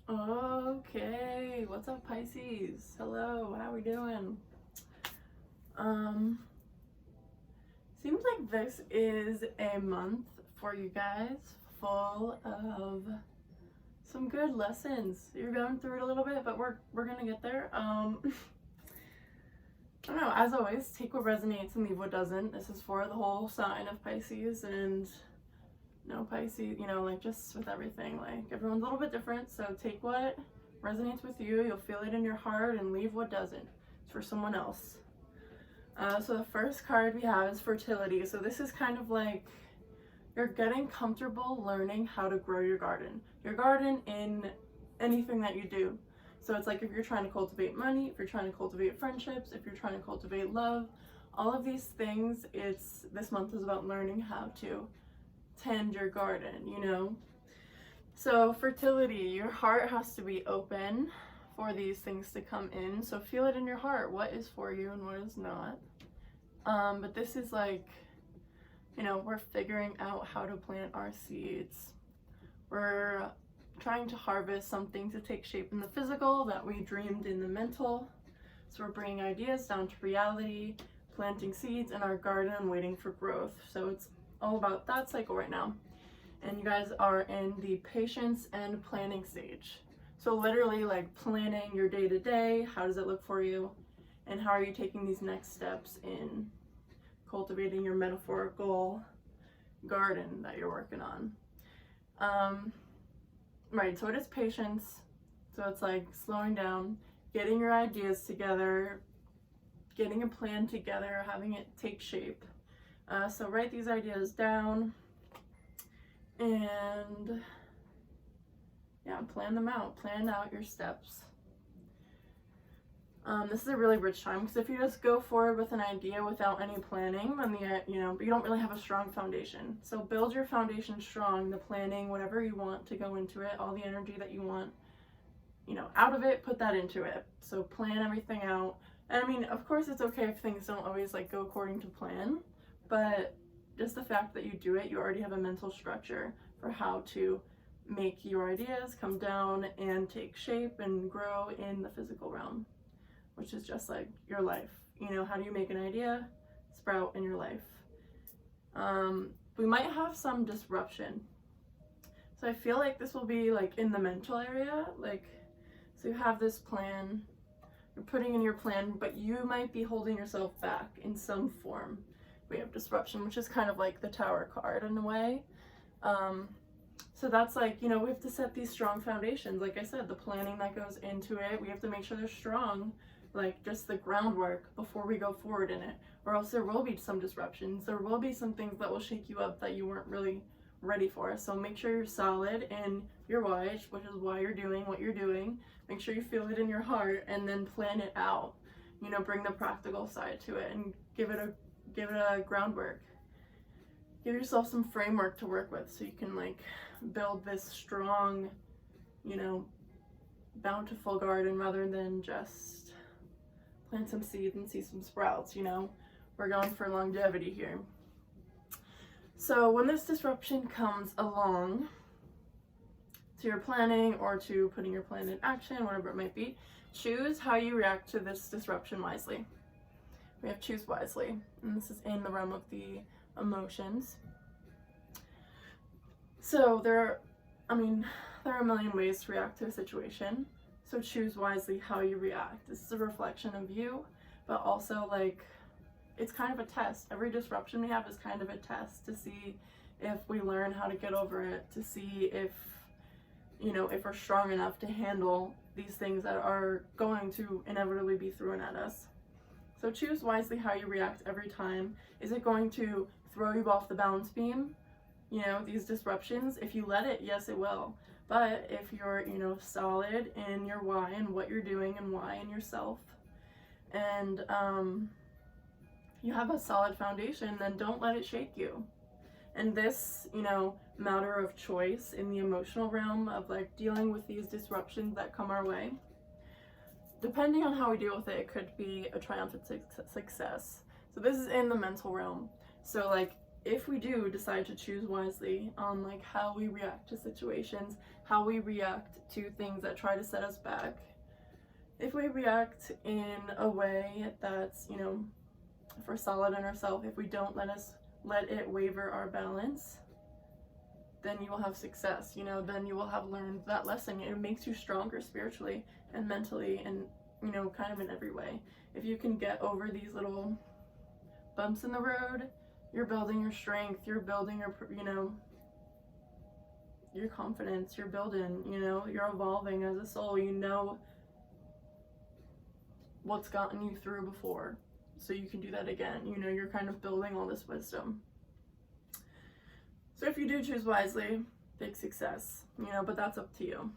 Okay, what's up, Pisces? Hello, how we doing? Seems like this is a month for you guys full of some good lessons. You're going through it a little bit, but we're gonna get there. I don't know, as always, take what resonates and leave what doesn't. This is for the whole sign of Pisces, and no Pisces, like just with everything, like everyone's a little bit different, so take what resonates with you, you'll feel it in your heart, and leave what doesn't. It's for someone else. So the first card we have is fertility. So this is kind of like you're getting comfortable learning how to grow your garden in anything that you do. So it's like if you're trying to cultivate money, if you're trying to cultivate friendships, if you're trying to cultivate love, all of these things, this month is about learning how to tend your garden. So fertility, your heart has to be open for these things to come in. So feel it in your heart, what is for you and what is not. But this is like, we're figuring out how to plant our seeds. We're trying to harvest something to take shape in the physical that we dreamed in the mental. So we're bringing ideas down to reality, planting seeds in our garden and waiting for growth. So it's all about that cycle right now. And you guys are in the patience and planning stage. So literally like planning your day-to-day, how does it look for you? And how are you taking these next steps in cultivating your metaphorical garden that you're working on? Right, so it is patience. So it's like slowing down, getting your ideas together, getting a plan together, having it take shape. So write these ideas down and plan them out. Plan out your steps. This is a really rich time because if you just go forward with an idea without any planning, then you don't really have a strong foundation. So build your foundation strong, the planning, whatever you want to go into it, all the energy that you want, out of it, put that into it. So plan everything out. And I mean, of course it's okay if things don't always like go according to plan, but just the fact that you do it, you already have a mental structure for how to make your ideas come down and take shape and grow in the physical realm, which is just like your life. How do you make an idea sprout in your life? We might have some disruption. So I feel like this will be like in the mental area, so you have this plan, you're putting in your plan, but you might be holding yourself back in some form. We have disruption, which is kind of like the Tower card in a way. So that's like, we have to set these strong foundations. Like I said, the planning that goes into it, we have to make sure they're strong, like just the groundwork before we go forward in it, or else there will be some disruptions. There will be some things that will shake you up that you weren't really ready for. So make sure you're solid in your why, which is why you're doing what you're doing. Make sure you feel it in your heart and then plan it out. Bring the practical side to it and give it a groundwork. Give yourself some framework to work with so you can like build this strong, bountiful garden rather than just plant some seeds and see some sprouts. We're going for longevity here. So when this disruption comes along to your planning or to putting your plan in action, whatever it might be, choose how you react to this disruption wisely. We have choose wisely, and this is in the realm of the emotions. So there are a million ways to react to a situation. So choose wisely how you react. This is a reflection of you, but also like it's kind of a test. Every disruption we have is kind of a test to see if we learn how to get over it, to see if we're strong enough to handle these things that are going to inevitably be thrown at us. So choose wisely how you react every time. Is it going to throw you off the balance beam? These disruptions, if you let it, yes, it will. But if you're, solid in your why and what you're doing and why in yourself, and you have a solid foundation, then don't let it shake you. And this, matter of choice in the emotional realm of like dealing with these disruptions that come our way, depending on how we deal with it, it could be a triumphant success. So this is in the mental realm. So like if we do decide to choose wisely on like how we react to situations, how we react to things that try to set us back, if we react in a way that's, you know, if we're solid in ourselves, if we don't let it waver our balance, then you will have success, you know, then you will have learned that lesson. It makes you stronger spiritually and mentally and, you know, kind of in every way. If you can get over these little bumps in the road, you're building your strength, you're building your, you know, your confidence, you're building, you know, you're evolving as a soul, you know what's gotten you through before, so you can do that again. You know, you're kind of building all this wisdom. So if you do choose wisely, big success, you know, but that's up to you.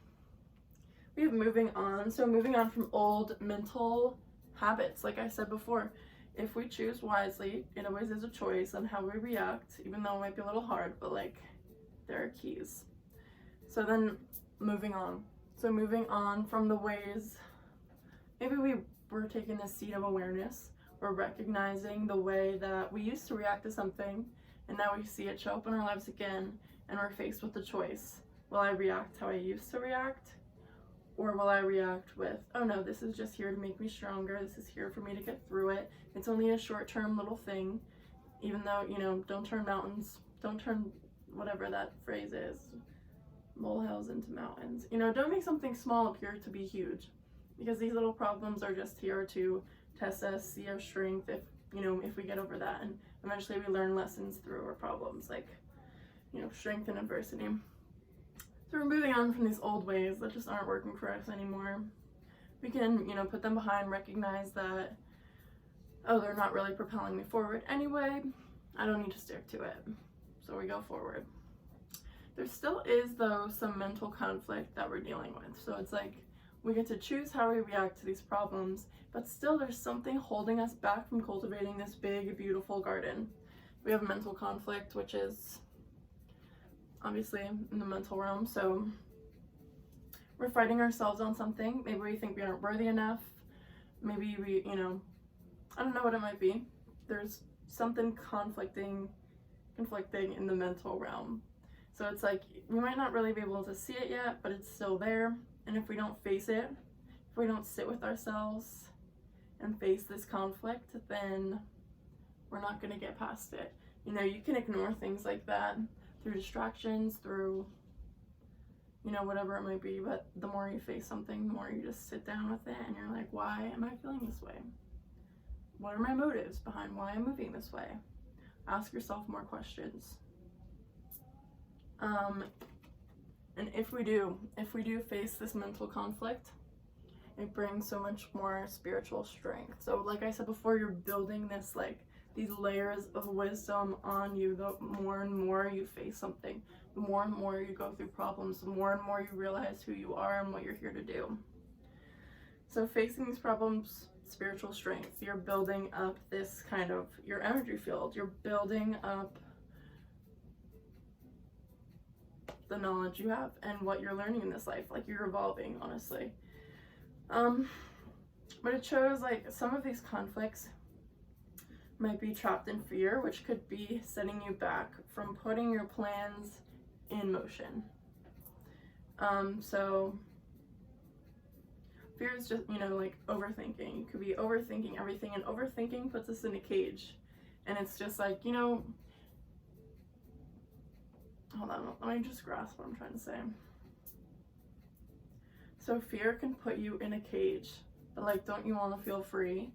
We have moving on. So moving on from old mental habits, like I said before, if we choose wisely, it always is a choice on how we react, even though it might be a little hard, but like there are keys. So then moving on. So moving on from the ways, maybe we're taking this seat of awareness. We're recognizing the way that we used to react to something, and now we see it show up in our lives again, and we're faced with the choice. Will I react how I used to react? Or will I react with, oh no, this is just here to make me stronger. This is here for me to get through it. It's only a short-term little thing, even though, you know, don't turn whatever that phrase is, molehills into mountains. You know, don't make something small appear to be huge, because these little problems are just here to test us, see our strength, if, you know, if we get over that, and eventually we learn lessons through our problems, like, you know, strength and adversity. So we're moving on from these old ways that just aren't working for us anymore. We can, you know, put them behind, recognize that, oh, they're not really propelling me forward anyway, I don't need to stick to it. So we go forward. There still is, though, some mental conflict that we're dealing with. So it's like we get to choose how we react to these problems, but still there's something holding us back from cultivating this big, beautiful garden. We have mental conflict, which is obviously in the mental realm. So we're fighting ourselves on something. Maybe we think we aren't worthy enough. Maybe we, you know, I don't know what it might be. There's something conflicting in the mental realm. So it's like we might not really be able to see it yet, but it's still there. And if we don't face it, if we don't sit with ourselves and face this conflict, then we're not going to get past it. You know, you can ignore things like that through distractions, through, you know, whatever it might be, but the more you face something, the more you just sit down with it and you're like, why am I feeling this way? What are my motives behind why I'm moving this way? Ask yourself more questions. And if we do face this mental conflict, it brings so much more spiritual strength. So like I said before, you're building this, like, these layers of wisdom on you. The more and more you face something, the more and more you go through problems, the more and more you realize who you are and what you're here to do. So facing these problems, spiritual strength, you're building up this kind of, your energy field, you're building up the knowledge you have and what you're learning in this life. Like, you're evolving, honestly. But it shows, like, some of these conflicts might be trapped in fear, which could be setting you back from putting your plans in motion. So fear is just, you know, like overthinking. You could be overthinking everything, and overthinking puts us in a cage. And it's just like, you know, hold on, let me just grasp what I'm trying to say. So fear can put you in a cage, but like, don't you want to feel free?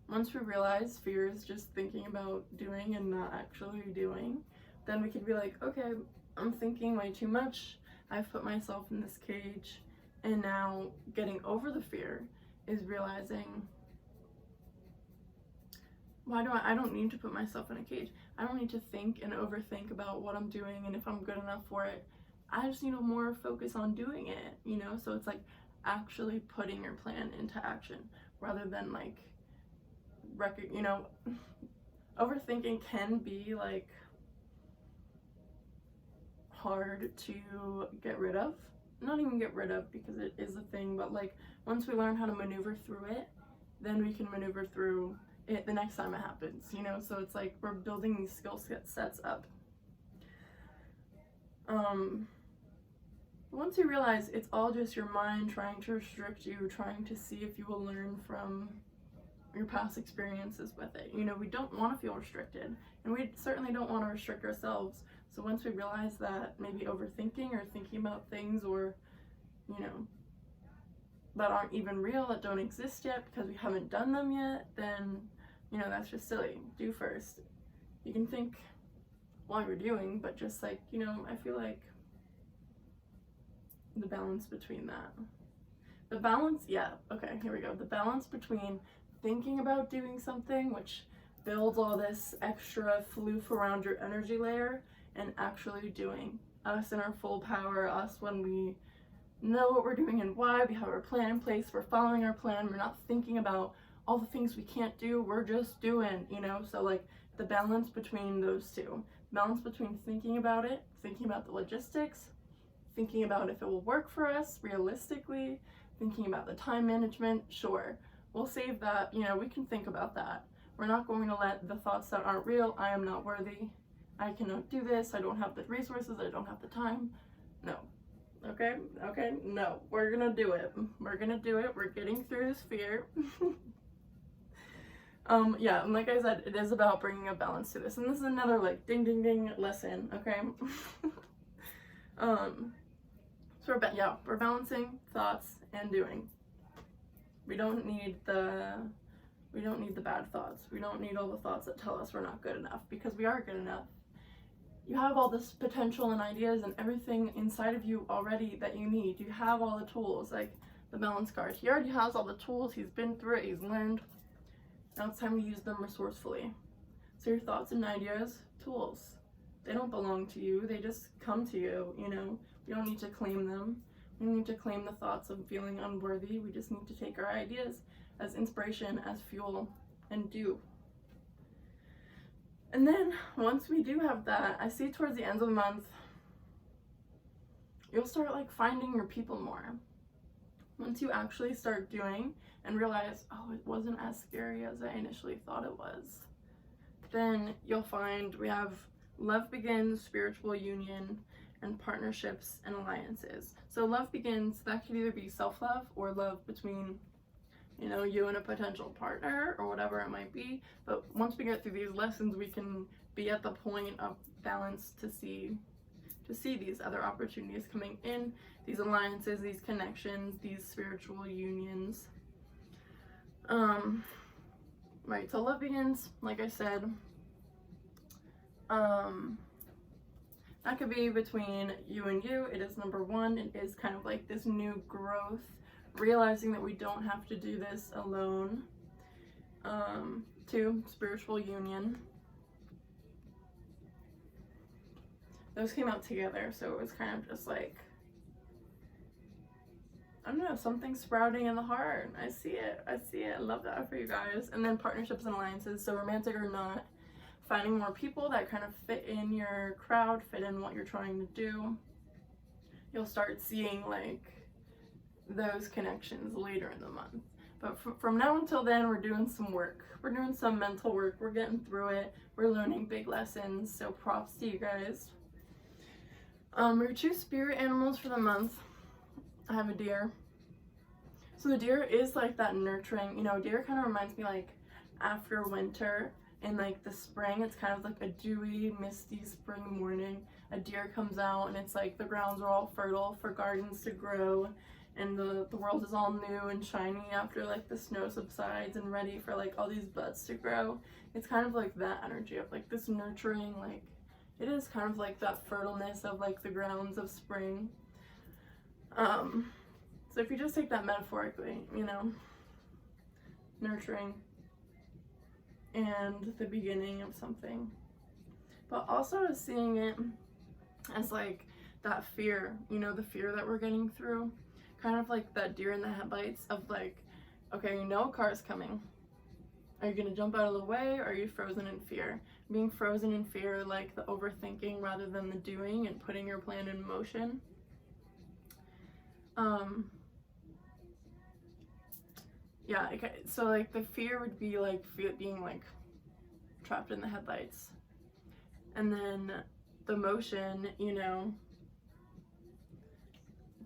Once we realize fear is just thinking about doing and not actually doing, then we could be like, okay, I'm thinking way too much. I've put myself in this cage. And now getting over the fear is realizing, I don't need to put myself in a cage. I don't need to think and overthink about what I'm doing and if I'm good enough for it. I just need to more focus on doing it, you know? So it's like actually putting your plan into action rather than like, you know, overthinking can be like hard to get rid of. Not even get rid of, because it is a thing, but like once we learn how to maneuver through it, then we can maneuver through it the next time it happens, you know? So it's like we're building these skill sets up. Once you realize it's all just your mind trying to restrict you, trying to see if you will learn from your past experiences with it. You know, we don't want to feel restricted, and we certainly don't want to restrict ourselves. So once we realize that maybe overthinking or thinking about things, or, you know, that aren't even real, that don't exist yet because we haven't done them yet, then, you know, that's just silly. Do first. You can think while you're doing, but just like, you know, I feel like the balance between that. The balance, yeah, okay, here we go. The balance between thinking about doing something, which builds all this extra floof around your energy layer, and actually doing. Us in our full power, us when we know what we're doing and why, we have our plan in place, we're following our plan, we're not thinking about all the things we can't do, we're just doing, you know? So like the balance between those two. Balance between thinking about it, thinking about the logistics, thinking about if it will work for us realistically, thinking about the time management, sure. We'll save that, you know, we can think about that. We're not going to let the thoughts that aren't real, I am not worthy, I cannot do this, I don't have the resources, I don't have the time. No. Okay, no. We're gonna do it. We're gonna do it. We're getting through this fear. Yeah, and like I said, it is about bringing a balance to this. And this is another like ding ding ding lesson, okay? So we're balancing thoughts and doing. We don't need the bad thoughts. We don't need all the thoughts that tell us we're not good enough, because we are good enough. You have all this potential and ideas and everything inside of you already that you need. You have all the tools, like the balance card. He already has all the tools. He's been through it. He's learned. Now it's time to use them resourcefully. So your thoughts and ideas, tools. They don't belong to you. They just come to you, you know. We don't need to claim them. We don't need to claim the thoughts of feeling unworthy. We just need to take our ideas as inspiration, as fuel, and do. And then once we do have that, I see towards the end of the month, you'll start like finding your people more. Once you actually start doing and realize, oh, it wasn't as scary as I initially thought it was, then you'll find we have love begins, spiritual union, and partnerships and alliances. So love begins, that could either be self-love or love between, you know, you and a potential partner or whatever it might be. But once we get through these lessons, we can be at the point of balance to see these other opportunities coming in, these alliances, these connections, these spiritual unions. Right, so love begins, like I said, that could be between you and you. It is number one. It is kind of like this new growth, realizing that we don't have to do this alone. Two, spiritual union. Those came out together, so it was kind of just like, I don't know, something sprouting in the heart. I see it. I love that for you guys. And then partnerships and alliances, so romantic or not, finding more people that kind of fit in your crowd, fit in what you're trying to do. You'll start seeing like those connections later in the month. But from now until then, we're doing some work. We're doing some mental work. We're getting through it. We're learning big lessons. So props to you guys. Your two spirit animals for the month. I have a deer. So the deer is like that nurturing, you know, deer kind of reminds me like after winter in like the spring. It's kind of like a dewy, misty spring morning. A deer comes out and it's like the grounds are all fertile for gardens to grow, and the world is all new and shiny after like the snow subsides and ready for like all these buds to grow. It's kind of like that energy of like this nurturing, like it is kind of like that fertileness of like the grounds of spring. So if you just take that metaphorically, you know, nurturing and the beginning of something, but also seeing it as like that fear, you know, the fear that we're getting through, kind of like that deer in the headlights of like, okay, you know a car's coming. Are you gonna jump out of the way, or are you frozen in fear? Being frozen in fear, like the overthinking rather than the doing and putting your plan in motion. yeah, so like the fear would be like being like trapped in the headlights, and then the motion, you know,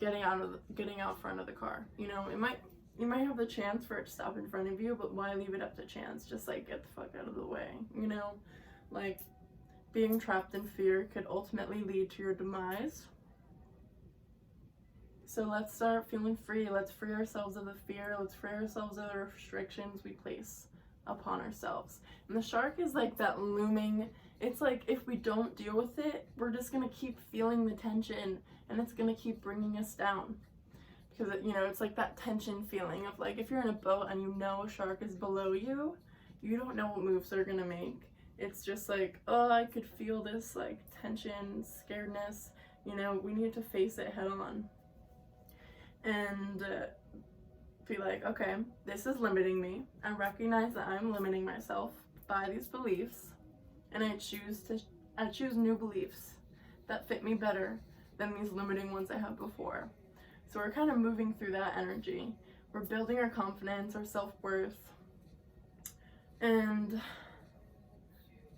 getting out front of the car. You know, you might have the chance for it to stop in front of you, but why leave it up to chance? Just like get the fuck out of the way, you know? Like being trapped in fear could ultimately lead to your demise. So let's start feeling free. Let's free ourselves of the fear. Let's free ourselves of the restrictions we place upon ourselves. And the shark is like that looming, it's like if we don't deal with it, we're just gonna keep feeling the tension, and it's gonna keep bringing us down. Because, you know, it's like that tension feeling of like if you're in a boat and you know a shark is below you, you don't know what moves they're gonna make. It's just like, oh, I could feel this like tension, scaredness. You know, we need to face it head on. And be like, okay, this is limiting me. I recognize that I'm limiting myself by these beliefs, and I choose new beliefs that fit me better than these limiting ones I have before. So we're kind of moving through that energy. We're building our confidence, our self-worth, and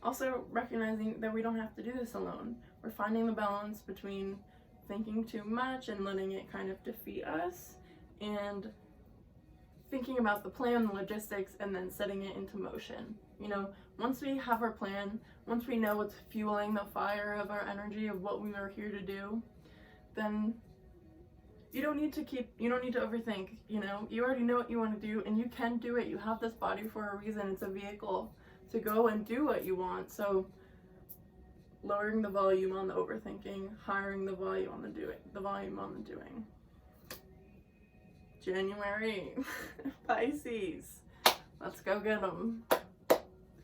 also recognizing that we don't have to do this alone. We're finding the balance between thinking too much and letting it kind of defeat us, and thinking about the plan, the logistics, and then setting it into motion. You know, once we have our plan, once we know what's fueling the fire of our energy of what we are here to do, then you don't need to overthink. You know, you already know what you want to do, and you can do it. You have this body for a reason. It's a vehicle to go and do what you want. So lowering the volume on the overthinking, hiring the volume on the doing. January, Pisces. Let's go get them.